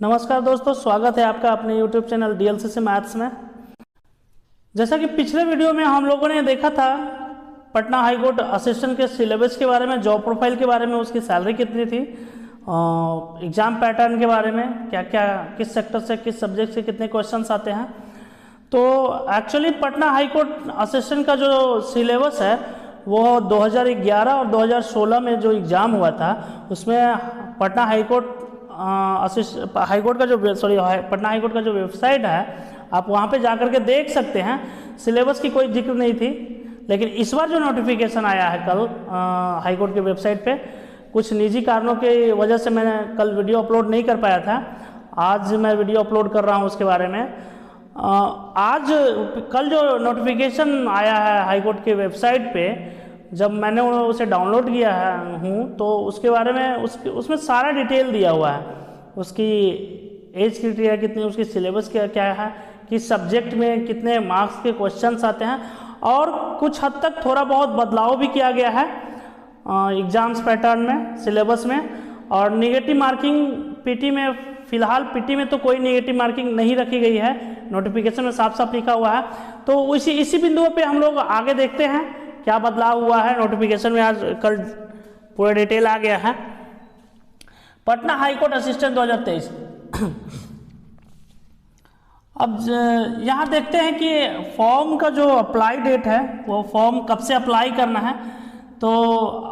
नमस्कार दोस्तों, स्वागत है आपका अपने YouTube चैनल DLCC मैथ्स में। जैसा कि पिछले वीडियो में हम लोगों ने देखा था पटना हाई कोर्ट असिस्टेंट के सिलेबस के बारे में, जॉब प्रोफाइल के बारे में, उसकी सैलरी कितनी थी, एग्जाम पैटर्न के बारे में, क्या क्या किस सेक्टर से किस सब्जेक्ट से कितने क्वेश्चंस आते हैं। तो actually Patna high court assistant का जो सिलेबस है वो 2011 और 2016 में जो एग्ज़ाम हुआ था उसमें Patna high court Patna high court का जो वेबसाइट है आप वहाँ पे जाकर के देख सकते हैं। सिलेबस की कोई जिक्र नहीं थी, लेकिन इस बार जो नोटिफिकेशन आया है कल हाई कोर्ट के वेबसाइट पे, कुछ निजी कारणों की वजह से मैंने कल वीडियो अपलोड नहीं कर पाया था। आज मैं वीडियो अपलोड कर रहा हूँ उसके बारे में। कल जो नोटिफिकेशन आया है हाई कोर्ट के वेबसाइट पे, जब मैंने उसे डाउनलोड किया हूँ तो उसके बारे में उसमें सारा डिटेल दिया हुआ है। उसकी एज क्राइटेरिया कितनी, उसकी सिलेबस क्या है, किस सब्जेक्ट में कितने मार्क्स के क्वेश्चंस आते हैं, और कुछ हद तक थोड़ा बहुत बदलाव भी किया गया है एग्जाम्स पैटर्न में, सिलेबस में। और नेगेटिव मार्किंग पीटी में, फिलहाल पीटी में तो कोई नेगेटिव मार्किंग नहीं रखी गई है, नोटिफिकेशन में साफ साफ लिखा हुआ है। तो इसी बिंदुओं पे हम लोग आगे देखते हैं क्या बदलाव हुआ है नोटिफिकेशन में। आज कल पूरा डिटेल आ गया है। Patna high court assistant 2023। अब यहाँ देखते हैं कि फॉर्म का जो अप्लाई डेट है वो फॉर्म कब से अप्लाई करना है। तो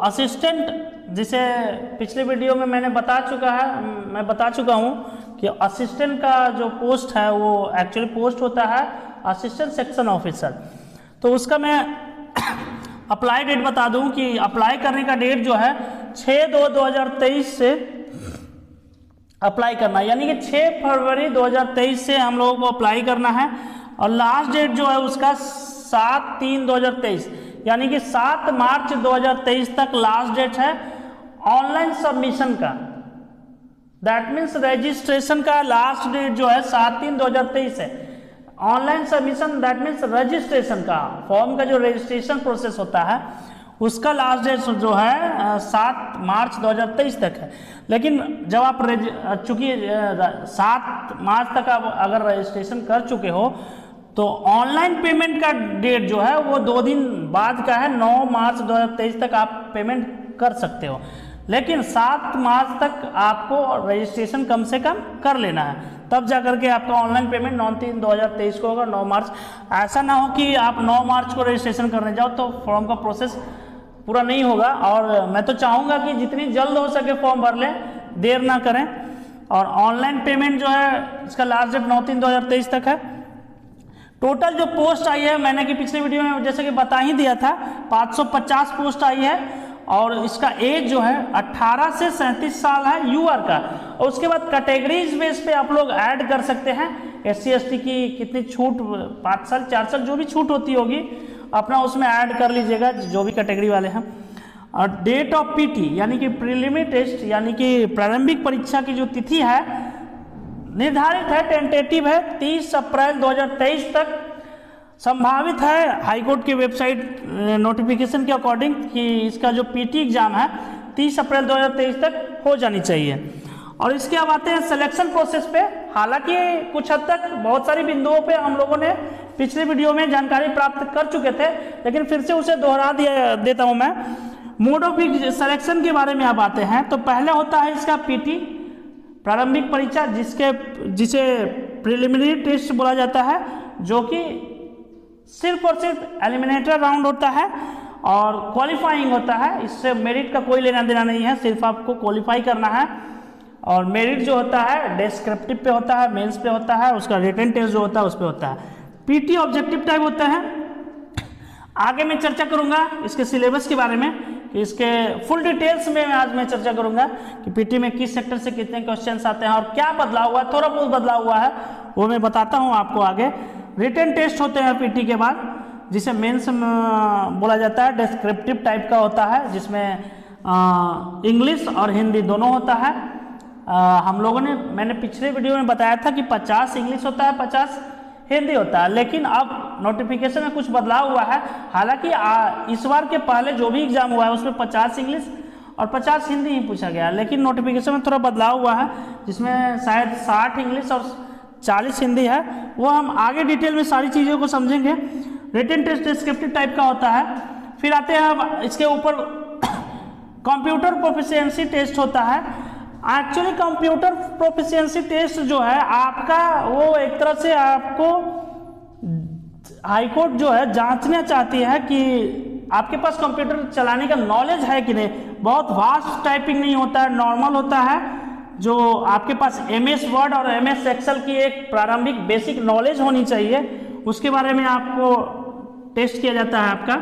असिस्टेंट, जिसे पिछले वीडियो में मैं बता चुका हूँ कि असिस्टेंट का जो पोस्ट है वो एक्चुअली पोस्ट होता है असिस्टेंट सेक्शन ऑफिसर। तो उसका मैं अप्लाई डेट बता दूं कि अप्लाई करने का डेट जो है 6/2/2023 से अप्लाई करना है, यानी कि 6 फरवरी 2023 से हम लोगों को अप्लाई करना है। और लास्ट डेट जो है उसका 7/3/2023, यानी कि 7 मार्च 2023 तक लास्ट डेट है ऑनलाइन सबमिशन का। दैट मीन्स रजिस्ट्रेशन का लास्ट डेट जो है 7/3/2023 है। Online submission that means registration का, फॉर्म का जो रजिस्ट्रेशन प्रोसेस होता है उसका लास्ट डेट जो है 7 मार्च 2023 तक है। लेकिन जब आप चूंकि 7 मार्च तक आप अगर रजिस्ट्रेशन कर चुके हो तो ऑनलाइन पेमेंट का डेट जो है वो 2 दिन बाद का है, 9 मार्च 2023 तक आप पेमेंट कर सकते हो। लेकिन 7 मार्च तक आपको रजिस्ट्रेशन कम से कम कर लेना है, तब जाकर के आपका ऑनलाइन पेमेंट 9/3/2023 को होगा, 9 मार्च। ऐसा ना हो कि आप 9 मार्च को रजिस्ट्रेशन करने जाओ तो फॉर्म का प्रोसेस पूरा नहीं होगा। और मैं तो चाहूँगा कि जितनी जल्द हो सके फॉर्म भर लें, देर ना करें। और ऑनलाइन पेमेंट जो है इसका लास्ट डेट 9/3/2023 तक है। टोटल जो पोस्ट आई है, मैंने कि पिछले वीडियो में जैसे कि बता ही दिया था, 550 पोस्ट आई है। और इसका एज जो है 18 से 37 साल है यूआर का। और उसके बाद कैटेगरीज बेस पे आप लोग ऐड कर सकते हैं। SC ST की कितनी छूट, 5 साल 4 साल जो भी छूट होती होगी अपना उसमें ऐड कर लीजिएगा, जो भी कैटेगरी वाले हैं। और डेट ऑफ PT यानी कि प्रीलिमिनरी टेस्ट, यानी कि प्रारंभिक परीक्षा की जो तिथि है निर्धारित है, टेंटेटिव है, 30 अप्रैल 2023 तक। संभावित है हाई कोर्ट की वेबसाइट नोटिफिकेशन के अकॉर्डिंग कि इसका जो PT एग्जाम है 30 अप्रैल 2023 तक हो जानी चाहिए। और इसके अब आते हैं सिलेक्शन प्रोसेस पे। हालांकि कुछ हद तक बहुत सारी बिंदुओं पे हम लोगों ने पिछले वीडियो में जानकारी प्राप्त कर चुके थे, लेकिन फिर से उसे दोहरा देता हूं मैं। मोड ऑफ सिलेक्शन के बारे में अब आते हैं। तो पहले होता है इसका PT प्रारंभिक परीक्षा, जिसे प्रिलिमिनरी टेस्ट बोला जाता है, जो कि सिर्फ और सिर्फ एलिमिनेटर राउंड होता है और क्वालिफाइंग होता है। इससे मेरिट का कोई लेना देना नहीं है, सिर्फ आपको क्वालिफाई करना है। और मेरिट जो होता है डिस्क्रिप्टिव पे होता है, मेंस पे होता है, उसका रिटन टेस्ट जो होता है उस पे होता है। PT ऑब्जेक्टिव टाइप होता है। आगे मैं चर्चा करूंगा इसके सिलेबस के बारे में, कि इसके फुल डिटेल्स में आज मैं चर्चा करूंगा कि PT में किस सेक्टर से कितने क्वेश्चंस आते हैं और क्या बदलाव हुआ है। थोड़ा बहुत बदलाव हुआ है वो मैं बताता हूँ आपको आगे। रिटन टेस्ट होते हैं PT के बाद, जिसे मेंस बोला जाता है, डिस्क्रिप्टिव टाइप का होता है, जिसमें इंग्लिश और हिंदी दोनों होता है। मैंने पिछले वीडियो में बताया था कि 50 इंग्लिश होता है, 50 हिंदी होता है। लेकिन अब नोटिफिकेशन में कुछ बदलाव हुआ है। हालांकि इस बार के पहले जो भी एग्जाम हुआ है उसमें 50 इंग्लिश और 50 हिंदी ही पूछा गया, लेकिन नोटिफिकेशन में थोड़ा बदलाव हुआ है, जिसमें शायद 60 इंग्लिश और 40 हिंदी है, वो हम आगे डिटेल में सारी चीज़ों को समझेंगे। रिटन टेस्ट डिस्क्रिप्टिव टाइप का होता है। फिर आते हैं अब इसके ऊपर कंप्यूटर प्रोफिशिएंसी टेस्ट होता है। एक्चुअली कंप्यूटर प्रोफिशिएंसी टेस्ट जो है आपका, वो एक तरह से आपको हाई कोर्ट जो है जांचना चाहती है कि आपके पास कंप्यूटर चलाने का नॉलेज है कि नहीं। बहुत वास्ट टाइपिंग नहीं होता है, नॉर्मल होता है। जो आपके पास MS वर्ड और MS एक्सेल की एक प्रारंभिक बेसिक नॉलेज होनी चाहिए, उसके बारे में आपको टेस्ट किया जाता है आपका।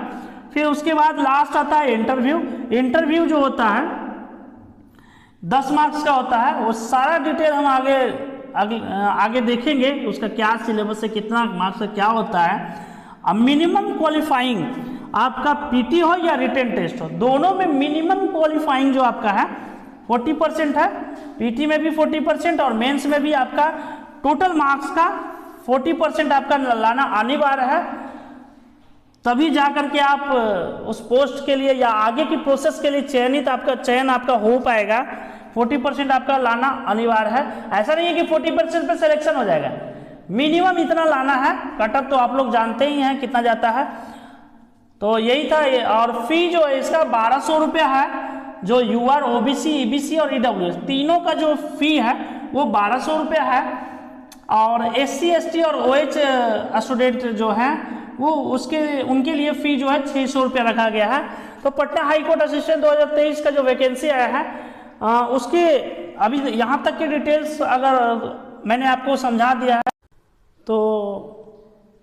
फिर उसके बाद लास्ट आता है इंटरव्यू। इंटरव्यू जो होता है 10 मार्क्स का होता है। वो सारा डिटेल हम आगे देखेंगे, उसका क्या सिलेबस है, कितना मार्क्स का क्या होता है। अब मिनिमम क्वालिफाइंग आपका PT हो या रिटन टेस्ट हो, दोनों में मिनिमम क्वालिफाइंग जो आपका है 40% है। PT में भी 40% और मेंस में भी आपका टोटल मार्क्स का 40% आपका लाना अनिवार्य है, तभी जाकर के आप उस पोस्ट के लिए या आगे की प्रोसेस के लिए चयन आपका हो पाएगा। 40% आपका लाना अनिवार्य है। ऐसा नहीं है कि 40% पे सिलेक्शन हो जाएगा, मिनिमम इतना लाना है। कटअप तो आप लोग जानते ही हैं कितना जाता है। तो यही था। और फी जो है इसका 1200 रुपया है। जो UR OBC EBC और EWS तीनों का जो फी है वो 1200 रुपया है। और SC ST और OH स्टूडेंट जो हैं वो उनके लिए फ़ी जो है 600 रुपया रखा गया है। तो पटना हाई कोर्ट असिस्टेंट 2023 का जो वैकेंसी आया है उसके अभी यहाँ तक के डिटेल्स अगर मैंने आपको समझा दिया है, तो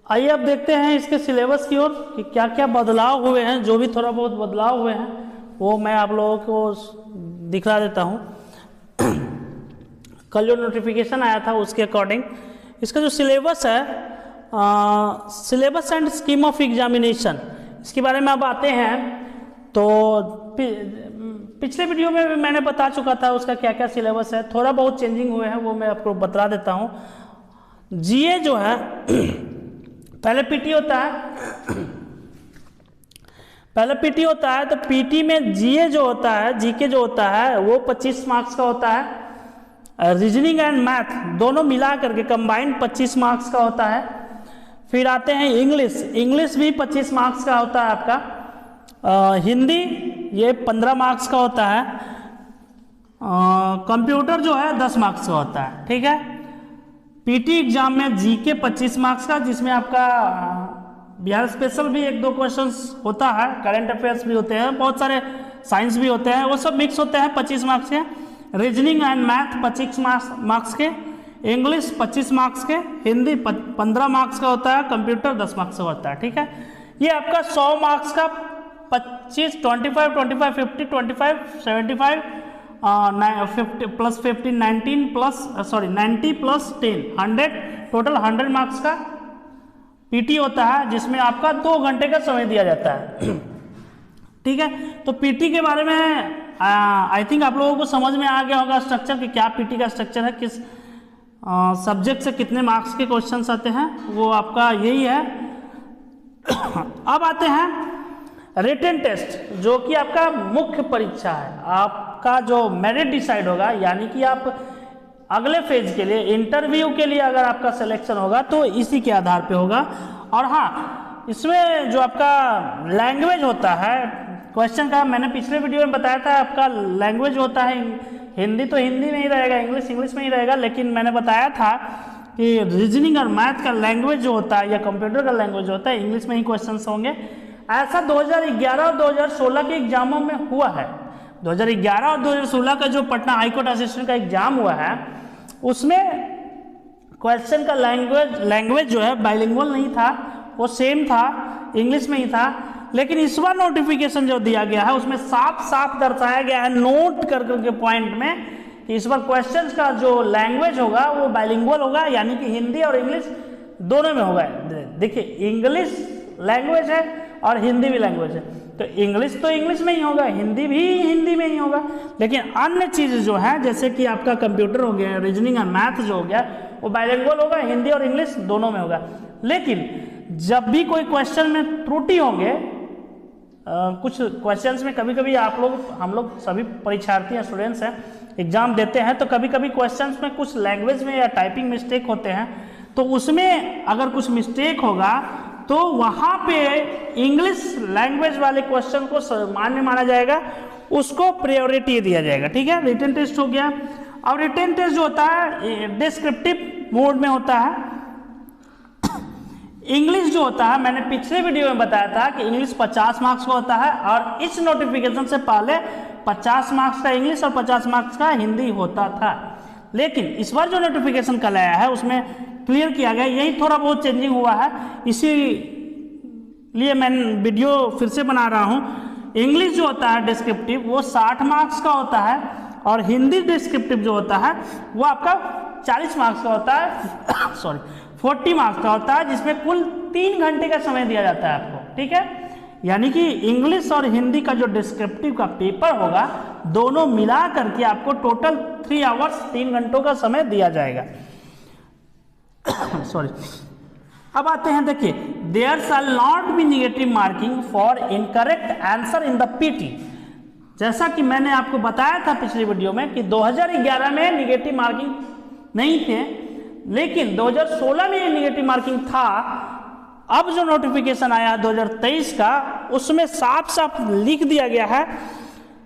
आइए अब देखते हैं इसके सिलेबस की ओर कि क्या क्या बदलाव हुए हैं। जो भी थोड़ा बहुत बदलाव हुए हैं वो मैं आप लोगों को दिखा देता हूँ। कल जो नोटिफिकेशन आया था उसके अकॉर्डिंग इसका जो सिलेबस है, syllabus and scheme of examination, इसके बारे में अब आते हैं। तो पिछले वीडियो में भी मैंने बता चुका था उसका क्या क्या सिलेबस है। थोड़ा बहुत चेंजिंग हुए हैं वो मैं आपको बता देता हूँ। GA जो है पहले PT होता है, तो PT में GA जो होता है, GK जो होता है वो 25 मार्क्स का होता है। रीजनिंग एंड मैथ दोनों मिला करके कंबाइंड 25 मार्क्स का होता है। फिर आते हैं इंग्लिश भी 25 मार्क्स का होता है आपका। हिंदी ये 15 मार्क्स का होता है। कंप्यूटर जो है 10 मार्क्स का होता है, ठीक है। PT एग्जाम में GK 25 मार्क्स का, जिसमें आपका बिहार स्पेशल भी 1-2 क्वेश्चंस होता है, करंट अफेयर्स भी होते हैं, बहुत सारे साइंस भी होते हैं, वो सब मिक्स होते हैं 25 मार्क्स के। रीजनिंग एंड मैथ 25 मार्क्स के, इंग्लिश 25 मार्क्स के, हिंदी 15 मार्क्स का होता है, कंप्यूटर 10 मार्क्स का होता है, ठीक है। ये आपका 100 मार्क्स का 25, 25, 25, 50, 25, 75, 50 plus 15, 19 plus 90 plus 10, 100, total 100 marks का PT होता है, जिसमें आपका 2 घंटे का समय दिया जाता है, ठीक है। तो PT के बारे में आई थिंक आप लोगों को समझ में आ गया होगा स्ट्रक्चर कि क्या PT का स्ट्रक्चर है, किस सब्जेक्ट से कितने मार्क्स के क्वेश्चंस आते हैं, वो आपका यही है। अब आते हैं रिटन टेस्ट, जो कि आपका मुख्य परीक्षा है। आपका जो मेरिट डिसाइड होगा, यानी कि आप अगले फेज के लिए, इंटरव्यू के लिए अगर आपका सिलेक्शन होगा तो इसी के आधार पे होगा। और हाँ, इसमें जो आपका लैंग्वेज होता है क्वेश्चन का, मैंने पिछले वीडियो में बताया था, आपका लैंग्वेज होता है हिंदी तो हिंदी में ही रहेगा, इंग्लिश में ही रहेगा, लेकिन मैंने बताया था कि रीजनिंग और मैथ का लैंग्वेज जो होता है या कंप्यूटर का लैंग्वेज होता है इंग्लिश में ही क्वेश्चंस होंगे। ऐसा 2011 और 2016 के एग्जामों में हुआ है। 2011 और 2016 का जो पटना हाईकोर्ट असिस्टेंट का एग्जाम हुआ है उसमें क्वेश्चन का लैंग्वेज जो है बाइलिंगुअल नहीं था, वो सेम था, इंग्लिश में ही था। लेकिन इस बार नोटिफिकेशन जो दिया गया है उसमें साफ साफ दर्शाया गया है नोट कर के पॉइंट में कि इस बार क्वेश्चंस का जो लैंग्वेज होगा वो बाइलिंगुअल होगा, यानी कि हिंदी और इंग्लिश दोनों में होगा। देखिए, इंग्लिश लैंग्वेज है और हिंदी भी लैंग्वेज है, तो इंग्लिश तो इंग्लिश में ही होगा, हिंदी भी हिंदी में ही होगा। लेकिन अन्य चीज़ जो है, जैसे कि आपका कंप्यूटर हो गया, रीजनिंग और मैथ जो हो गया, वो बाइलिंगुअल होगा, हिंदी और इंग्लिश दोनों में होगा। लेकिन जब भी कोई क्वेश्चन में त्रुटि होंगे, कुछ क्वेश्चंस में कभी कभी हम लोग सभी परीक्षार्थी हैं, स्टूडेंट्स हैं, एग्जाम देते हैं तो कभी कभी क्वेश्चंस में कुछ लैंग्वेज में या टाइपिंग मिस्टेक होते हैं, तो उसमें अगर कुछ मिस्टेक होगा तो वहाँ पे इंग्लिश लैंग्वेज वाले क्वेश्चन को मान्य माना जाएगा, उसको प्रायोरिटी दिया जाएगा। ठीक है, रिटन टेस्ट हो गया। अब रिटन टेस्ट जो होता है डिस्क्रिप्टिव मोड में होता है। इंग्लिश जो होता है, मैंने पिछले वीडियो में बताया था कि इंग्लिश 50 मार्क्स का होता है और इस नोटिफिकेशन से पहले 50 मार्क्स का इंग्लिश और 50 मार्क्स का हिंदी होता था। लेकिन इस बार जो नोटिफिकेशन कल आया है उसमें क्लियर किया गया, यही थोड़ा बहुत चेंजिंग हुआ है, इसीलिए मैं वीडियो फिर से बना रहा हूँ। इंग्लिश जो होता है डिस्क्रिप्टिव वो 60 मार्क्स का होता है और हिंदी डिस्क्रिप्टिव जो होता है वो आपका 40 मार्क्स का होता है, सॉरी 40 मार्क्स का होता है, जिसमें कुल 3 घंटे का समय दिया जाता है आपको। ठीक है, यानी कि इंग्लिश और हिंदी का जो डिस्क्रिप्टिव का पेपर होगा दोनों मिला करके आपको टोटल 3 आवर्स 3 घंटों का समय दिया जाएगा। सॉरी, अब आते हैं, देखिए, there shall not be negative marking for incorrect answer in the PT. जैसा कि मैंने आपको बताया था पिछली वीडियो में कि 2011 में नेगेटिव मार्किंग नहीं थे, लेकिन 2016 में नेगेटिव मार्किंग था। अब जो नोटिफिकेशन आया 2023 का, उसमें साफ साफ लिख दिया गया है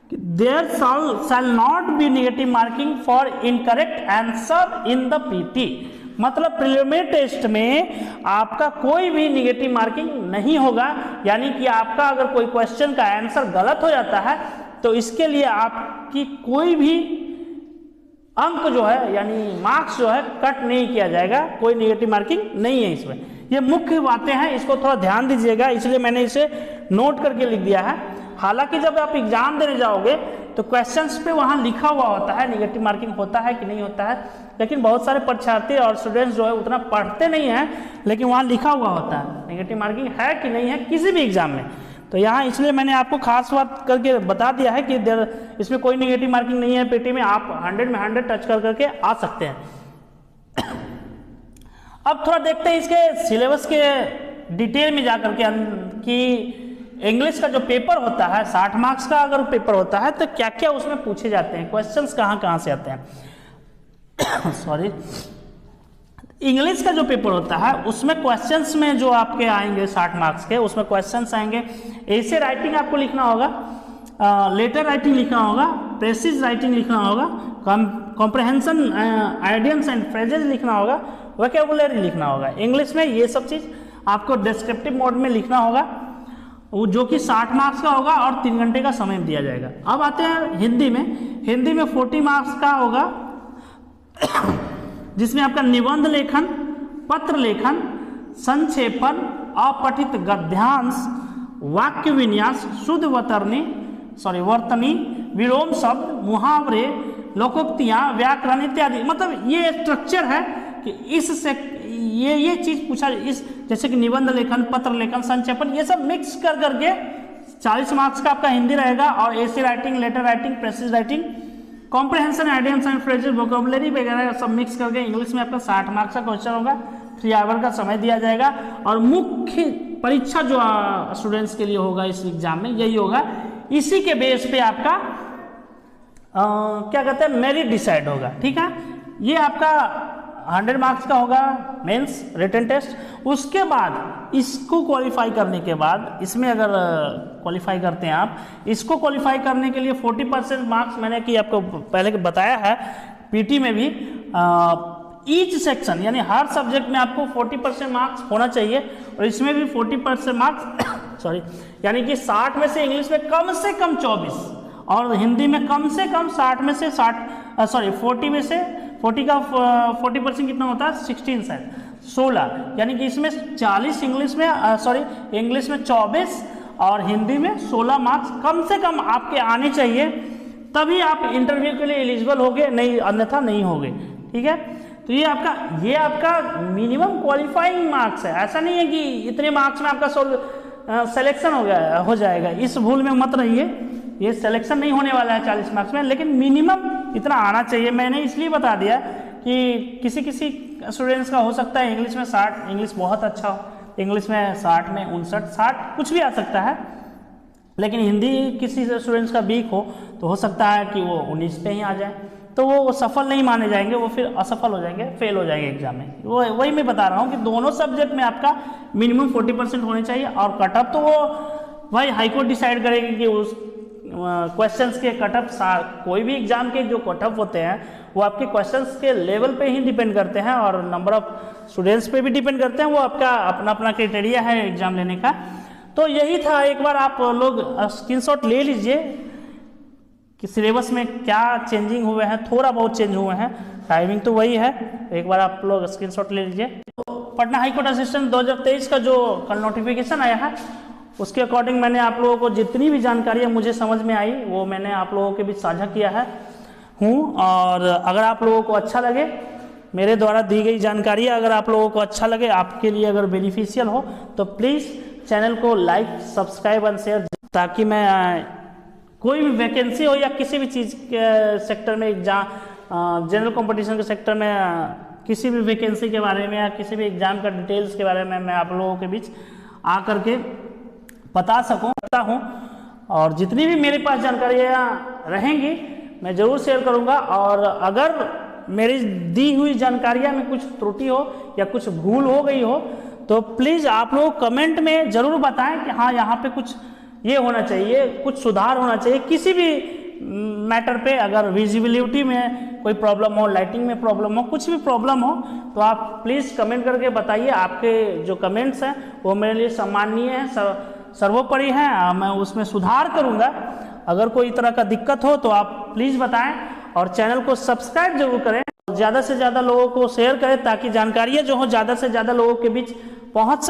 कि there shall not be negative marking for incorrect answer in the PT. मतलब प्रीलिमिनरी टेस्ट में आपका कोई भी नेगेटिव मार्किंग नहीं होगा, यानी कि आपका अगर कोई क्वेश्चन का आंसर गलत हो जाता है तो इसके लिए आपकी कोई भी अंक जो है यानी मार्क्स जो है कट नहीं किया जाएगा, कोई नेगेटिव मार्किंग नहीं है इसमें। ये मुख्य बातें हैं, इसको थोड़ा ध्यान दीजिएगा, इसलिए मैंने इसे नोट करके लिख दिया है। हालांकि जब आप एग्जाम देने जाओगे तो क्वेश्चंस पे वहाँ लिखा हुआ होता है नेगेटिव मार्किंग होता है कि नहीं होता है, लेकिन बहुत सारे परीक्षार्थी और स्टूडेंट्स जो है उतना पढ़ते नहीं हैं, लेकिन वहाँ लिखा हुआ होता है नेगेटिव मार्किंग है कि नहीं है किसी भी एग्जाम में। तो यहाँ इसलिए मैंने आपको खास बात करके बता दिया है कि इसमें कोई नेगेटिव मार्किंग नहीं है पीटी में, आप 100 में 100 टच कर करके आ सकते हैं। अब थोड़ा देखते हैं इसके सिलेबस के डिटेल में जाकर के कि इंग्लिश का जो पेपर होता है 60 मार्क्स का अगर पेपर होता है तो क्या क्या उसमें पूछे जाते हैं, क्वेश्चंस कहाँ कहाँ से आते हैं। सॉरी, इंग्लिश का जो पेपर होता है उसमें क्वेश्चंस में जो आपके आएंगे 60 मार्क्स के, उसमें क्वेश्चंस आएंगे। ऐसे राइटिंग आपको लिखना होगा, लेटर राइटिंग लिखना होगा, प्रेसिज राइटिंग लिखना होगा, कॉम्प्रहेंशन आइडियम्स एंड फ्रेजेस लिखना होगा, वोकैबुलरी लिखना होगा। इंग्लिश में ये सब चीज़ आपको डिस्क्रिप्टिव मोड में लिखना होगा, जो कि 60 मार्क्स का होगा और 3 घंटे का समय दिया जाएगा। अब आते हैं हिंदी में। हिंदी में 40 मार्क्स का होगा, जिसमें आपका निबंध लेखन, पत्र लेखन, संक्षेपण, अपठित गद्यांश, वाक्य विन्यास, शुद्ध वर्तनी, विलोम शब्द, मुहावरे, लोकोक्तियां, व्याकरण इत्यादि। मतलब ये स्ट्रक्चर है कि इससे ये चीज पूछा, इस जैसे कि निबंध लेखन, पत्र लेखन, संक्षेपण, ये सब मिक्स कर करके 40 मार्क्स का आपका हिंदी रहेगा। और ऐसे writing, letter writing, precis writing, comprehension idioms and phrases, vocabulary वगैरह सब मिक्स करके इंग्लिश में आपका 60 मार्क्स का क्वेश्चन होगा। 3 आवर का समय दिया जाएगा और मुख्य परीक्षा जो स्टूडेंट्स के लिए होगा इस एग्जाम में यही होगा। इसी के बेस पे आपका क्या कहते हैं मेरिट डिसाइड होगा। ठीक है, ये आपका 100 मार्क्स का होगा मेंस रिटन टेस्ट। उसके बाद इसको क्वालिफाई करने के बाद, इसमें अगर क्वालिफाई करते हैं आप, इसको क्वालिफाई करने के लिए 40% मार्क्स मैंने कि आपको पहले बताया है पीटी में भी, ईच सेक्शन यानी हर सब्जेक्ट में आपको 40% मार्क्स होना चाहिए और इसमें भी 40% मार्क्स सॉरी, यानी कि 60 में से इंग्लिश में कम से कम 24 और हिंदी में कम से कम 60 में से 40 में से 40 का 40% कितना होता है 16 शायद 16, यानी कि इसमें 40 इंग्लिश में इंग्लिश में 24 और हिंदी में 16 मार्क्स कम से कम आपके आने चाहिए, तभी आप इंटरव्यू के लिए एलिजिबल होगे, नहीं अन्यथा नहीं होगे। ठीक है, तो ये आपका मिनिमम क्वालिफाइंग मार्क्स है। ऐसा नहीं है कि इतने मार्क्स में आपका सिलेक्शन हो जाएगा, इस भूल में मत रहिए। ये सिलेक्शन नहीं होने वाला है 40 मार्क्स में, लेकिन मिनिमम इतना आना चाहिए। मैंने इसलिए बता दिया कि किसी स्टूडेंट्स का हो सकता है इंग्लिश में 60, इंग्लिश बहुत अच्छा हो, इंग्लिश में 60 में 59, 60 कुछ भी आ सकता है, लेकिन हिंदी किसी स्टूडेंट्स का वीक हो तो हो सकता है कि वो 19 पे ही आ जाए। तो वो सफल नहीं माने जाएंगे, वो फिर असफल हो जाएंगे, फेल हो जाएंगे एग्जाम में। वो वही मैं बता रहा हूँ कि दोनों सब्जेक्ट में आपका मिनिमम 40% होने चाहिए। और कटअप तो वो भाई हाईकोर्ट डिसाइड करेगी कि उस क्वेश्चंस के कटअप, कोई भी एग्जाम के जो कटअप होते हैं वो आपके क्वेश्चंस के लेवल पे ही डिपेंड करते हैं और नंबर ऑफ स्टूडेंट्स पे भी डिपेंड करते हैं। वो आपका अपना अपना क्राइटेरिया है एग्जाम लेने का। तो यही था, एक बार आप लोग स्क्रीनशॉट ले लीजिए कि सिलेबस में क्या चेंजिंग हुए हैं, थोड़ा बहुत चेंज हुए हैं, टाइमिंग तो वही है। एक बार आप लोग स्क्रीनशॉट ले लीजिए। तो पटना हाईकोर्ट असिस्टेंट 2023 का जो कल नोटिफिकेशन आया है उसके अकॉर्डिंग मैंने आप लोगों को जितनी भी जानकारियाँ मुझे समझ में आई वो मैंने आप लोगों के बीच साझा किया है और अगर आप लोगों को अच्छा लगे मेरे द्वारा दी गई जानकारी, अगर आप लोगों को अच्छा लगे, आपके लिए अगर बेनिफिशियल हो, तो प्लीज़ चैनल को लाइक, सब्सक्राइब एंड शेयर, ताकि मैं कोई भी वैकेंसी हो या किसी भी चीज़ के सेक्टर में, एग्जाम जनरल कंपटीशन के सेक्टर में किसी भी वैकेंसी के बारे में या किसी भी एग्ज़ाम का डिटेल्स के बारे में मैं आप लोगों के बीच आ करके बता सकता हूँ। और जितनी भी मेरे पास जानकारियाँ रहेंगी मैं ज़रूर शेयर करूँगा। और अगर मेरी दी हुई जानकारियाँ में कुछ त्रुटि हो या कुछ भूल हो गई हो तो प्लीज़ आप लोग कमेंट में ज़रूर बताएं कि हाँ यहाँ पे कुछ ये होना चाहिए, कुछ सुधार होना चाहिए। किसी भी मैटर पे अगर विजिबिलिटी में कोई प्रॉब्लम हो, लाइटिंग में प्रॉब्लम हो, कुछ भी प्रॉब्लम हो तो आप प्लीज़ कमेंट करके बताइए। आपके जो कमेंट्स हैं वो मेरे लिए सम्माननीय हैं, सर्वोपरि हैं, मैं उसमें सुधार करूँगा। अगर कोई तरह का दिक्कत हो तो आप प्लीज़ बताएं और चैनल को सब्सक्राइब जरूर करें, ज़्यादा से ज़्यादा लोगों को शेयर करें ताकि जानकारियाँ जो हो ज़्यादा से ज़्यादा लोगों के बीच पहुँच सके।